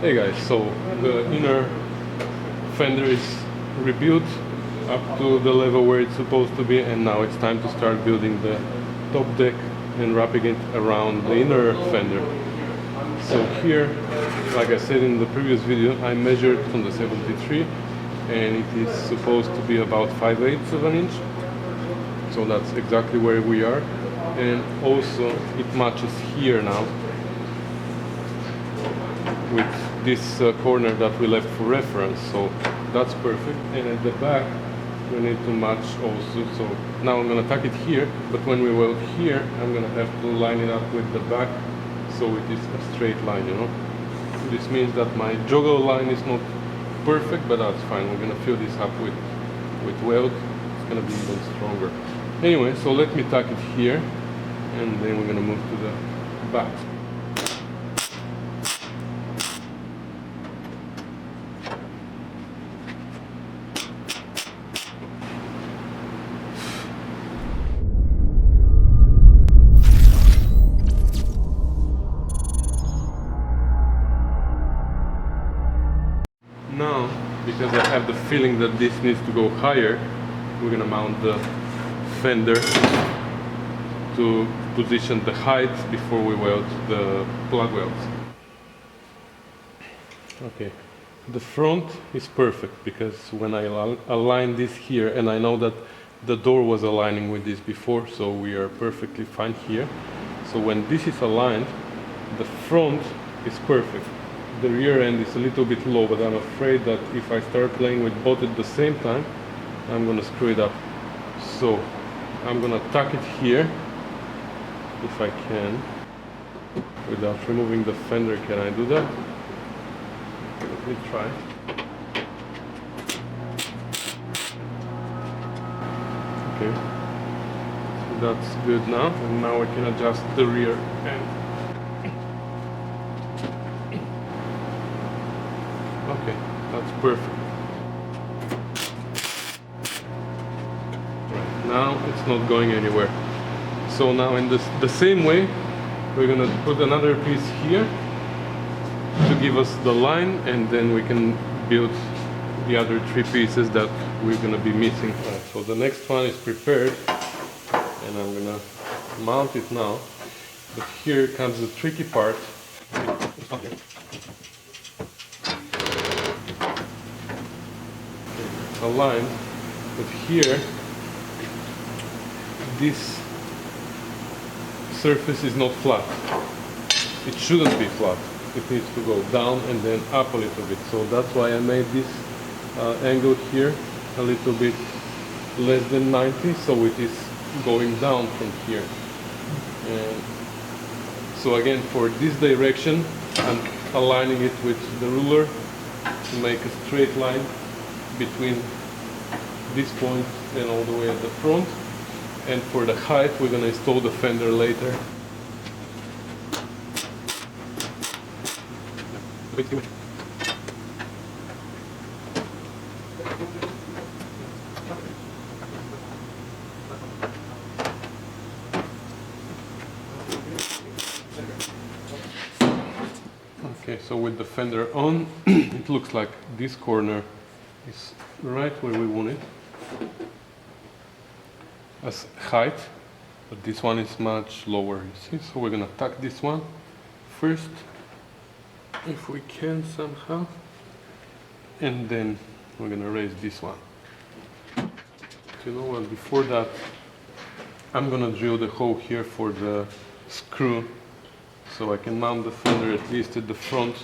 Hey guys, so the inner fender is rebuilt up to the level where it's supposed to be, and now it's time to start building the top deck and wrapping it around the inner fender. So here, like I said in the previous video, I measured from the 73 and it is supposed to be about 5/8 of an inch. So that's exactly where we are, and also it matches here now with this corner that we left for reference, so that's perfect. And at the back we need to match also, so now I'm going to tuck it here, but when we weld here I'm going to have to line it up with the back so it is a straight line, you know. This means that my joggle line is not perfect, but that's fine. We're going to fill this up with weld. It's going to be even stronger. Anyway, so let me tuck it here and then we're going to move to the back. Now, because I have the feeling that this needs to go higher, we're gonna mount the fender to position the height before we weld the plug welds. Okay, the front is perfect because when I align this here, and I know that the door was aligning with this before, so we are perfectly fine here. So when this is aligned, the front is perfect. The rear end is a little bit low, but I'm afraid that if I start playing with both at the same time, I'm gonna screw it up. So I'm gonna tuck it here, if I can, without removing the fender. Can I do that? Let me try. Okay, so that's good now, and now I can adjust the rear end. Okay, that's perfect. Right, now it's not going anywhere. So now in the same way, we're gonna put another piece here to give us the line, and then we can build the other three pieces that we're gonna be missing. Right, so the next one is prepared, and I'm gonna mount it now. But here comes the tricky part. Okay. Aligned, but here this surface is not flat. It shouldn't be flat. It needs to go down and then up a little bit. So that's why I made this angle here a little bit less than 90, so it is going down from here. And so again, for this direction, I'm aligning it with the ruler to make a straight line between this point and all the way at the front. And for the height, we're going to install the fender later. Okay, so with the fender on, it looks like this corner is right where we want it as height, but this one is much lower, you see. So we're gonna tuck this one first, if we can somehow, and then we're gonna raise this one. You know what, before that I'm gonna drill the hole here for the screw so I can mount the fender at least at the front,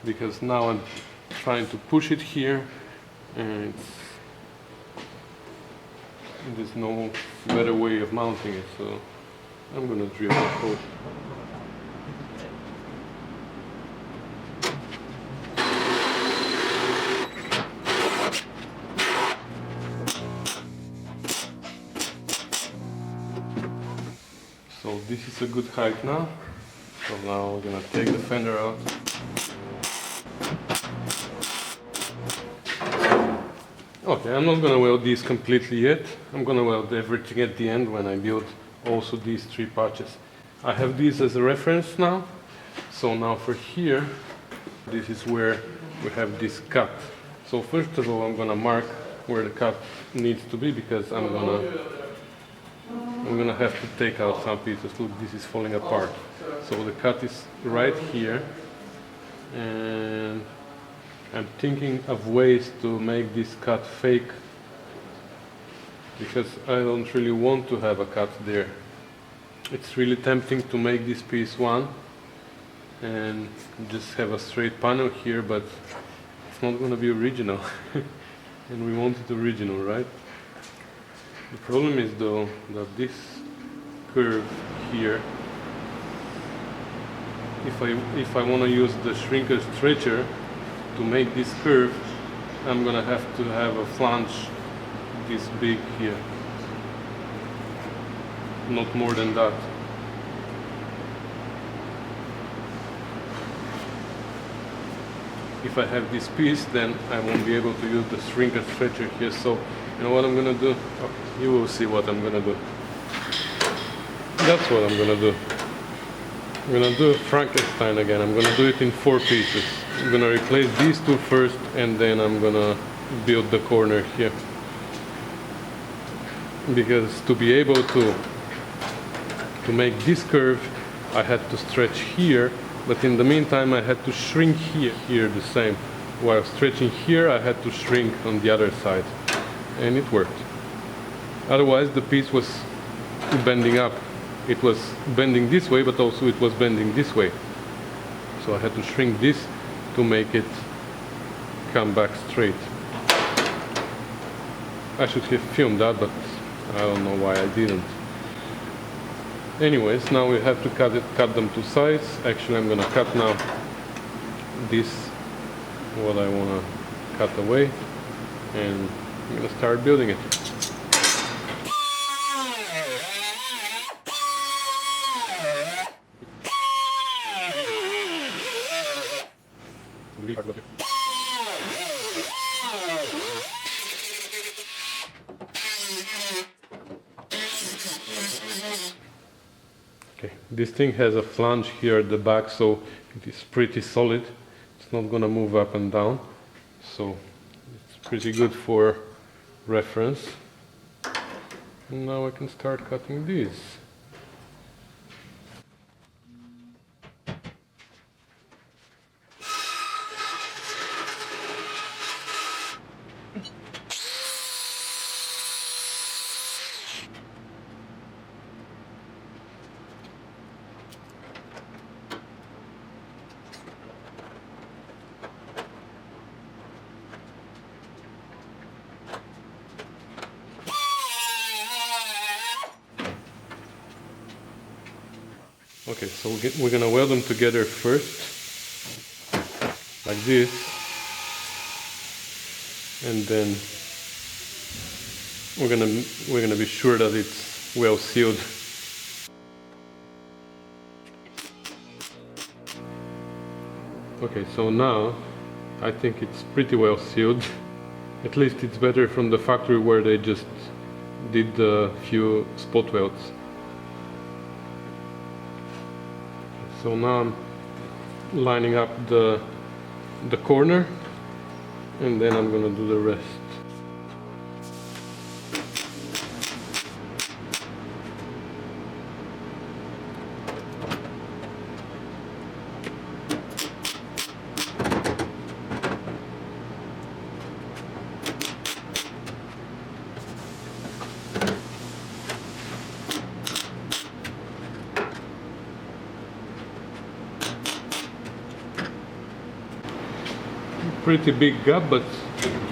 because now I'm trying to push it here and there's no better way of mounting it, so I'm gonna drill the hole. So this is a good height now. So now we're gonna take the fender out. Okay, I'm not gonna weld these completely yet. I'm gonna weld everything at the end when I build also these three patches. I have these as a reference now. So now for here, This is where we have this cut. So first of all, I'm gonna mark where the cut needs to be, because I'm gonna have to take out some pieces. Look, this is falling apart. So the cut is right here, and I'm thinking of ways to make this cut fake, because I don't really want to have a cut there. It's really tempting to make this piece one and just have a straight panel here, but it's not going to be original. And we want it original, right? The problem is though that this curve here, if I want to use the shrinker stretcher to make this curve, I'm gonna have to have a flange this big here, not more than that. If I have this piece, then I won't be able to use the shrinker stretcher here. So you know what I'm gonna do? Oh, you will see what I'm gonna do. That's what I'm gonna do. I'm gonna do Frankenstein again. I'm gonna do it in 4 pieces. I'm gonna replace these 2 first, and then I'm gonna build the corner here. Because to be able to make this curve, I had to stretch here, but in the meantime I had to shrink here the same. While stretching here, I had to shrink on the other side, and it worked. Otherwise the piece was bending up. It was bending this way, but also it was bending this way. So I had to shrink this to make it come back straight. I should have filmed that, but I don't know why I didn't. Anyways, now we have to cut them to size. Actually, I'm gonna cut now this, what I wanna cut away, and I'm gonna start building it. Okay, this thing has a flange here at the back, so it is pretty solid. It's not gonna move up and down, so it's pretty good for reference. And now I can start cutting these. Okay, so we're gonna weld them together first, like this, and then we're gonna be sure that it's well sealed. Okay, so now I think it's pretty well sealed. At least it's better from the factory where they just did a few spot welds. So now I'm lining up the corner, and then I'm gonna do the rest. Pretty big gap, but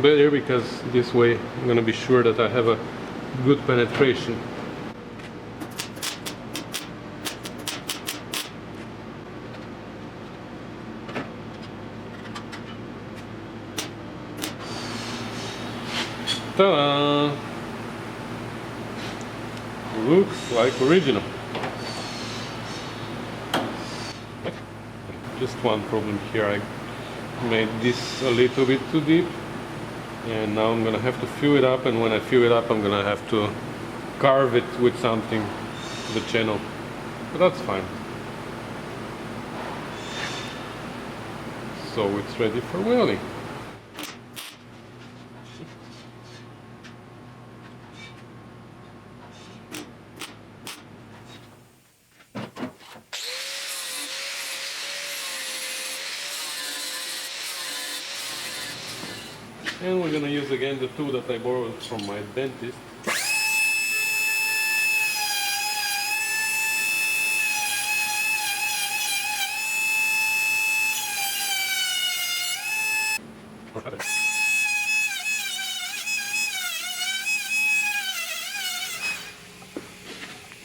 better, because this way I'm gonna be sure that I have a good penetration. Ta-da! Looks like original. Just one problem here. I made this a little bit too deep, and now I'm gonna have to fill it up, and when I fill it up I'm gonna have to carve it with something, the channel, but that's fine. so it's ready for welding. And we're gonna use again the tool that I borrowed from my dentist.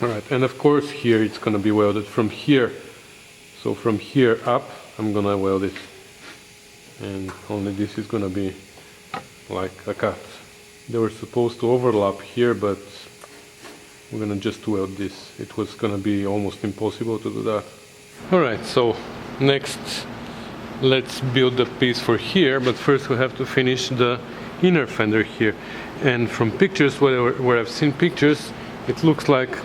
Alright, and of course here it's gonna be welded from here. So from here up I'm gonna weld it. And only this is gonna be like a cut. They were supposed to overlap here, but we're gonna just weld this. It was gonna be almost impossible to do that. Alright, so next let's build the piece for here, but first we have to finish the inner fender here. And from pictures, where I've seen pictures, it looks like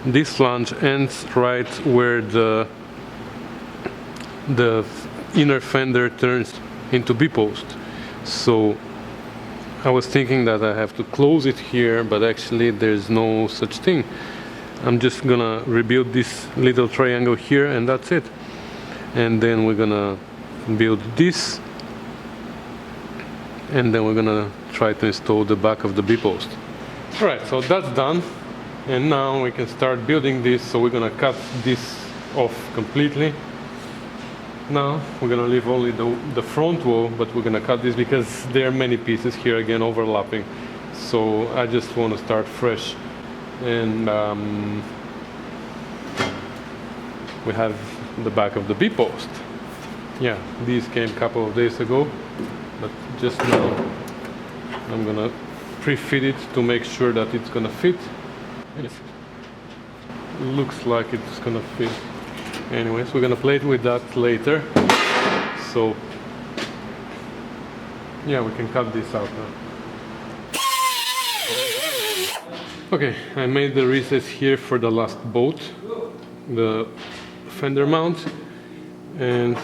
this flange ends right where the inner fender turns into B-post. So I was thinking that I have to close it here, but actually there's no such thing. I'm just gonna rebuild this little triangle here and that's it. And then we're gonna build this, and then we're gonna try to install the back of the B-post. Alright, so that's done, and now we can start building this. So we're gonna cut this off completely. Now we're gonna leave only the front wall, but we're gonna cut this because there are many pieces here again overlapping. So I just want to start fresh. And we have the back of the B-post. Yeah, these came a couple of days ago, but just now I'm gonna pre-fit it to make sure that it's gonna fit. Looks like it's gonna fit. Anyways, we're gonna play with that later. So yeah, we can cut this out now. Okay, I made the recess here for the last bolt, the fender mount, and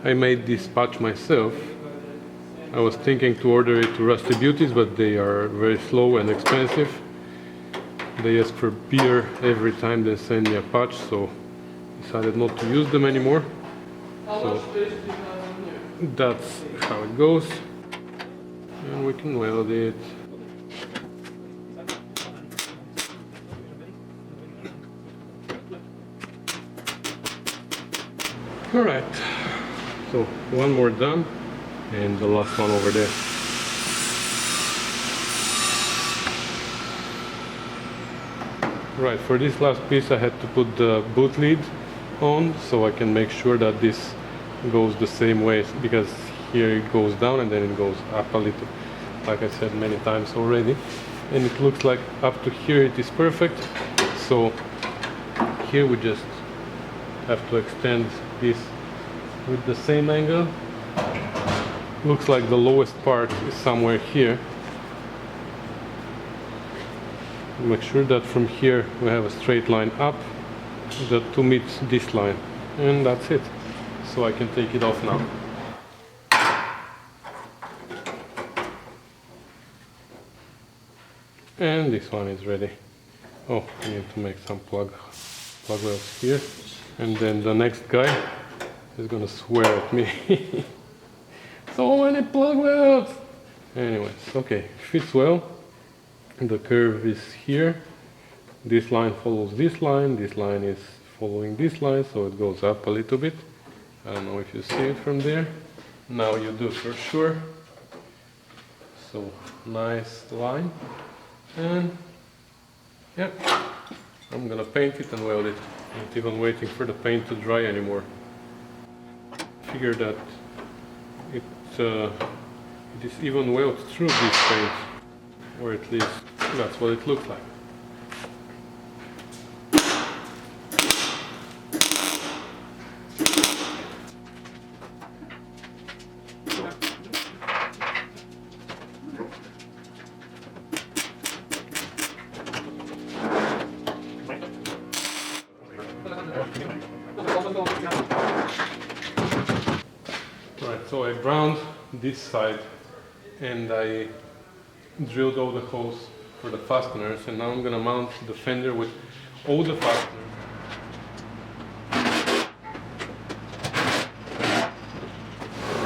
I made this patch myself. I was thinking to order it to Rusty Beauties, but they are very slow and expensive. They ask for beer every time they send me a patch, so decided not to use them anymore. So that's how it goes, and we can weld it. Alright, so one more done, and the last one over there. Right, for this last piece I had to put the boot lid on, so I can make sure that this goes the same way, because here it goes down and then it goes up a little, like I said many times already. And it looks like up to here it is perfect, so here we just have to extend this with the same angle. Looks like the lowest part is somewhere here. Make sure that from here we have a straight line up to meet this line, and that's it. So I can take it off now. And this one is ready. Oh, I need to make some plug welds here, and then the next guy is gonna swear at me. So many plug welds! Anyways, okay, fits well. The curve is here. This line follows this line is following this line, so it goes up a little bit. I don't know if you see it from there. Now you do for sure. So nice line. And yeah, I'm gonna paint it and weld it. Not even waiting for the paint to dry anymore. Figure that it is even weld through this paint, or at least that's what it looks like. Alright, so I ground this side and I drilled all the holes for the fasteners, and now I'm gonna mount the fender with all the fasteners.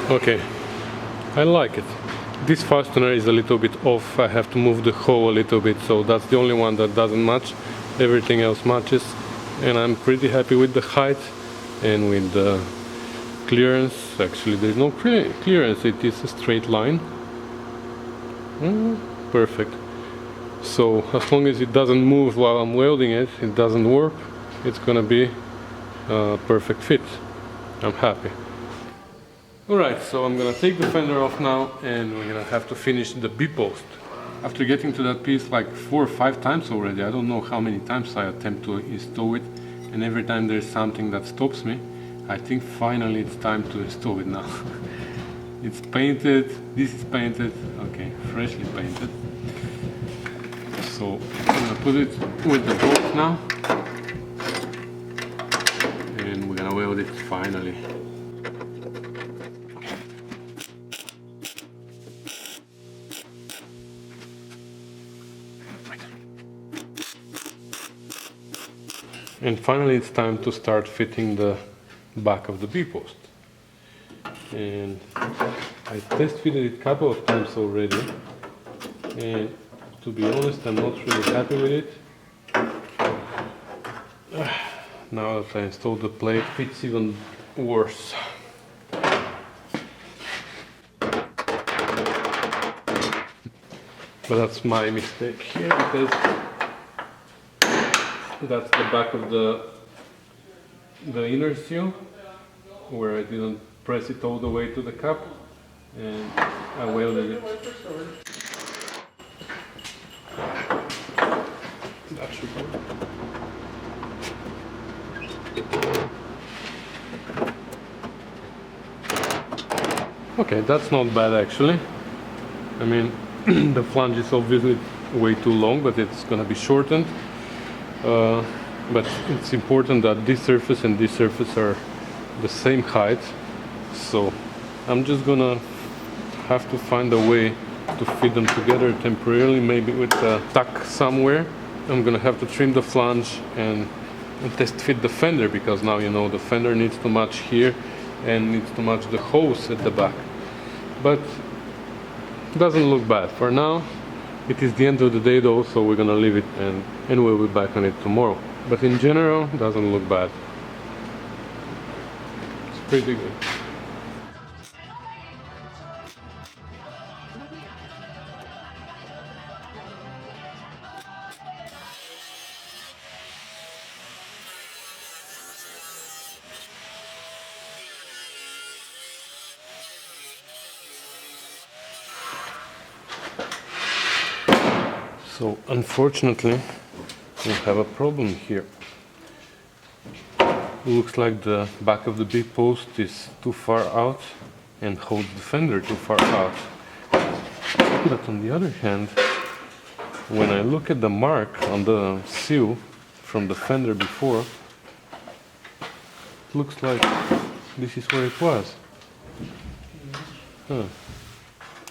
Okay, I like it. This fastener is a little bit off. I have to move the hole a little bit, so that's the only one that doesn't match. Everything else matches, and I'm pretty happy with the height and with the clearance. Actually, there's no clearance, it is a straight line. Perfect. So as long as it doesn't move while I'm welding it, it doesn't warp, it's gonna be a perfect fit. I'm happy. Alright, so I'm gonna take the fender off now, and we're gonna have to finish the B-post. After getting to that piece like 4 or 5 times already, I don't know how many times I attempt to install it, and every time there's something that stops me, I think finally it's time to install it now. It's painted, this is painted, okay, freshly painted. So I'm gonna put it with the bolt now, and we're gonna weld it finally. And finally it's time to start fitting the back of the B-post. And I test fitted it a couple of times already, and to be honest, I'm not really happy with it. Now that I installed the plate, it's even worse. But that's my mistake here, because that's the back of the inner seal, where I didn't press it all the way to the cap, and I welded it. That should work. Okay, that's not bad actually. I mean, the flange is obviously way too long, but it's gonna be shortened. But it's important that this surface and this surface are the same height, so I'm just gonna have to find a way to fit them together temporarily, maybe with a tack somewhere. I'm gonna have to trim the flange and test fit the fender, because now you know the fender needs to match here and needs to match the hose at the back. But it doesn't look bad for now. It is the end of the day though, so we're gonna leave it, and we'll be back on it tomorrow. But in general, it doesn't look bad. It's pretty good. So unfortunately, we have a problem here. Looks like the back of the B-post is too far out and holds the fender too far out. But on the other hand, when I look at the mark on the seal from the fender before, it looks like this is where it was. Huh.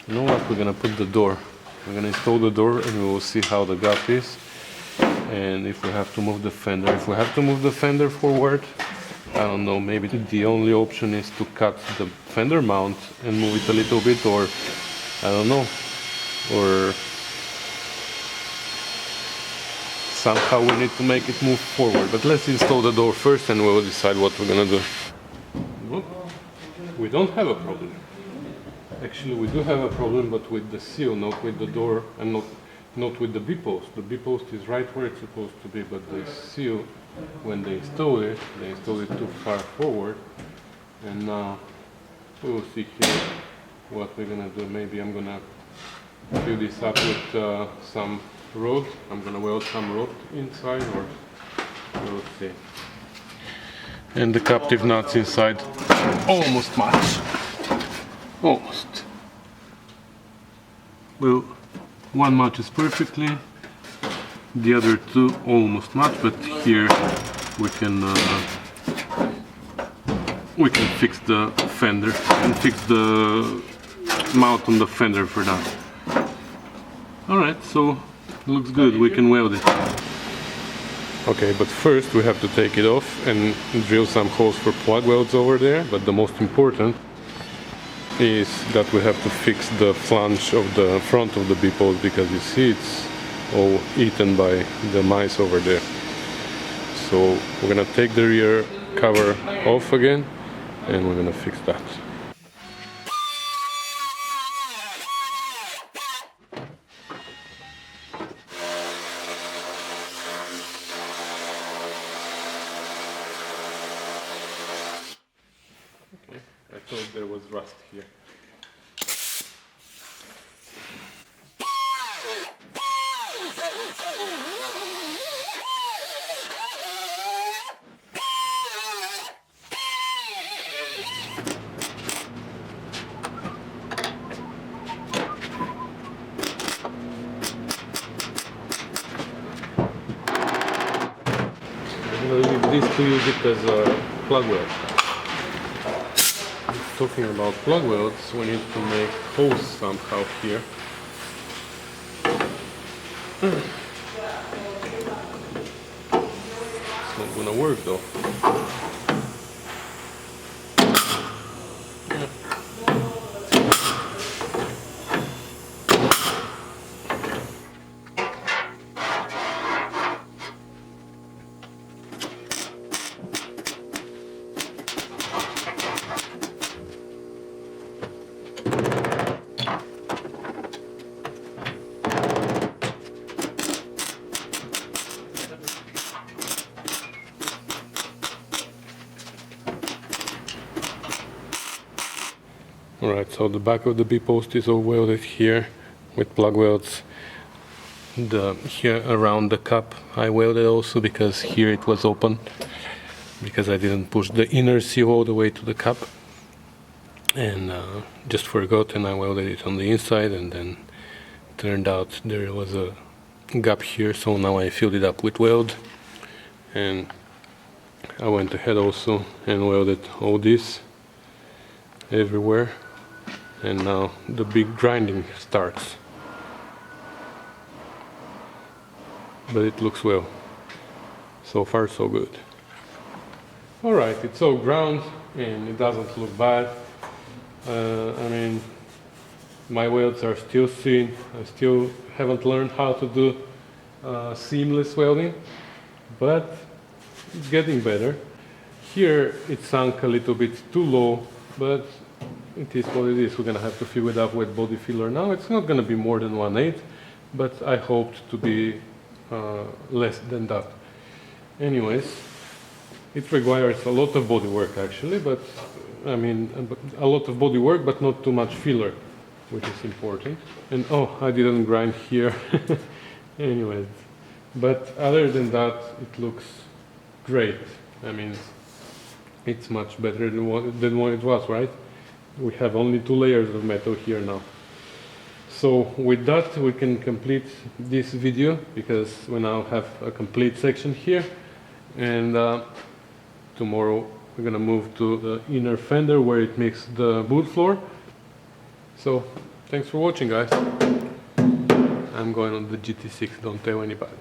You know what? We're gonna put the door. We're gonna install the door, and we will see how the gap is, and if we have to move the fender. If we have to move the fender forward, I don't know, maybe the only option is to cut the fender mount and move it a little bit, or I don't know, or somehow we need to make it move forward. But let's install the door first, and we'll decide what we're gonna do. Well, we don't have a problem. Actually, we do have a problem, but with the seal, not with the door, and not with the B-post. The B-post is right where it's supposed to be, but the seal, when they install it too far forward. And now we will see here what we're gonna do. Maybe I'm gonna fill this up with some rod. I'm gonna weld some rod inside, or we'll see. And the captive nuts inside almost match. Almost. Well, one matches perfectly, the other two almost match, but here we can we can fix the fender and fix the mount on the fender for that. Alright, so looks good, we can weld it. Okay, but first we have to take it off and drill some holes for plug welds over there, but the most important is that we have to fix the flange of the front of the B-post, because you see it's all eaten by the mice over there. So we're gonna take the rear cover off again and we're gonna fix that. Okay, I thought there was rust here. I'm going to leave this to use it as a plug weld. Talking about plug welds, we need to make holes somehow here. It's not going to work though. Alright, so the back of the B-post is all welded here with plug welds. Here around the cup I welded also, because here it was open, because I didn't push the inner seal all the way to the cup, and just forgot, and I welded it on the inside, and then turned out there was a gap here, so now I filled it up with weld, and I went ahead also and welded all this everywhere. And now the big grinding starts. But it looks well. So far so good. Alright, it's all ground and it doesn't look bad. I mean, my welds are still thin. I still haven't learned how to do seamless welding, but it's getting better. Here it sunk a little bit too low, but it is what it is. We're gonna have to fill it up with body filler now. It's not gonna be more than 1/8, but I hoped to be less than that. Anyways, it requires a lot of body work actually, but I mean a lot of body work, but not too much filler, which is important. And oh, I didn't grind here. Anyways, but other than that, it looks great. I mean, it's much better than what it was, right? We have only 2 layers of metal here now. So with that we can complete this video, because we now have a complete section here, and tomorrow we're gonna move to the inner fender where it makes the boot floor. So thanks for watching, guys. I'm going on the GT6, don't tell anybody.